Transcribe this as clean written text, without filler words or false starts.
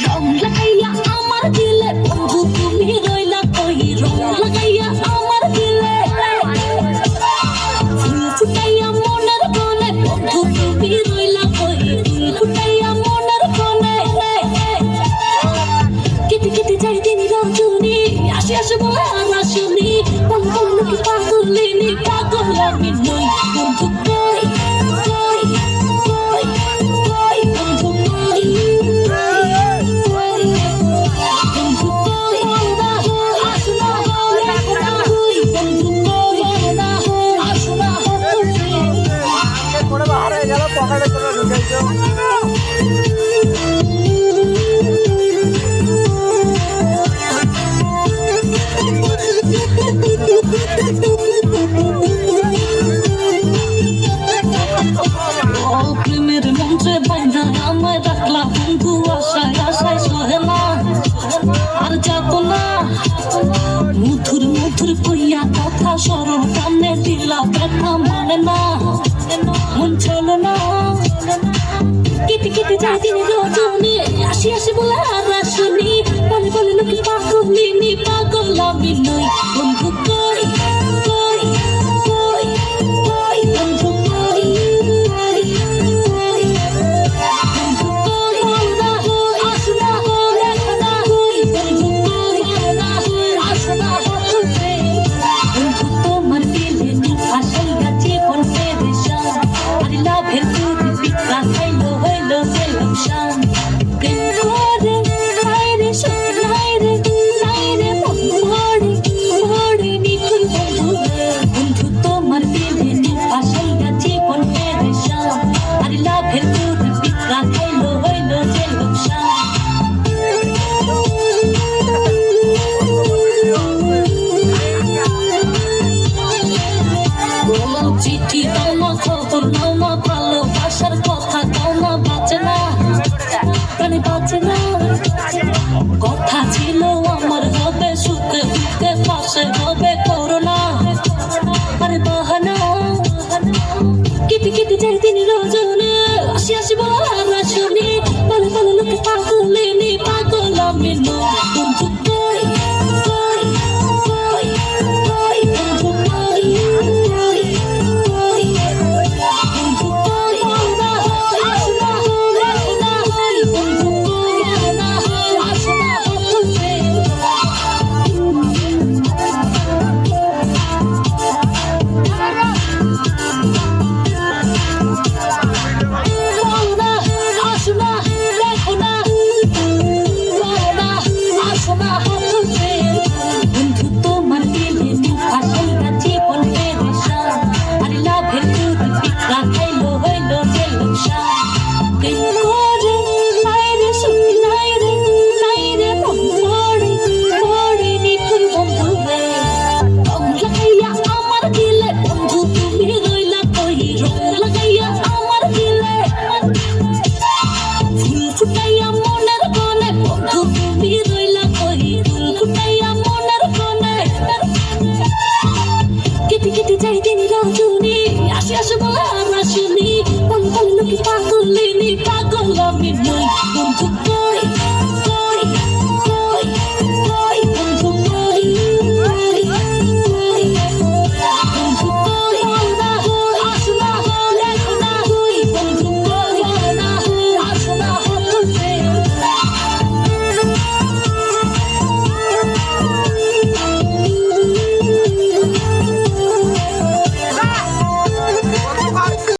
রং লাগাইয়া আমার দিলে বন্ধু তুমি রইলা কই রং লাগাইয়া আমার দিলে ফুল ফুটাইয়া মনের কোণে বন্ধু তুমি রইলা কই ফুল ফুটাইয়া মনের কোণে কেটে কেটে যাই দিন রজনী আসি আসি বলে আর আসুনি বল বল লোকে পাগলিনি পাগল আমি নই বন্ধু কই কই কই কই বন্ধু কই প্রেমের মন্ত্রে বাইনা আমায় রাখলা বন্ধু আশায় আশায় সহে না আর যাত না মধুর মধুর কইয়া কথা সরল কানে দিলা ব্যথা মানে না মন চলে না কেটে কেটে যাই দিন রজনী আসি আসি বলে আর আসুনি বলে বলে লোকে পাগলিনি পাগল আমি নই বন্ধু কই কই কই কই বন্ধু কই কই কই বন্ধু কই না আসনা দেখা না বন্ধু কই না আসনা বন্ধু তোমার দিলে আশাইয়া জীবন পেরেশান আর লাভের দুধ বিক্রা খাইলো হইলো গেলাম শাম প্রেম করে হায়রে সুখ হায়রে হায়রে মন ভরে নিখুন বন্ধু বন্ধু তোমার দিলে আশাইয়া জীবন পেরেশান আর লাভের দুধ বিক্রা খাইলো হইলো গেলাম শাম চিঠি দাও না খবর নাও না ভালোবাসার কথা দাও না বাঁচে না প্রাণে বাঁচে না কথা ছিল আমার হবে সুখে দুঃখে পাশে হবে করোনা আরে বাহানা কেটে কেটে যাই দিন রজনী আসি আসি বলে আর শুনি বলে বলে লোকে পাগলিনি পাগল আমি নই বন্ধু কই কই কই কই বন্ধু কই কই কই বন্ধু কই না আসনা দেখা না বন্ধু কই না আসনা বন্ধু তোমার দিলে আশাইয়া জীবন পেরেশান আর লাভের দুধ বিক্রা খাইলো হইলো গেলাম শাম প্রেম করে হায়রে সুখ হায়রে হায়রে মন ভরে নিখুন বন্ধু রে রং লাগাইয়া আমার দিলে বন্ধু তুমি রইলা কই রং লাগাইয়া আমার দিলে ফুল ফুটাইয়া মনের কোণে বন্ধু তুমি রইলা কই ফুল ফুটাইয়া মনের কোণে কেটে কেটে যাই দিন রজনী আসি আসি বলে আর আসুনি বল বল লোকে পাগলিনি পাগল আমি নই বন্ধু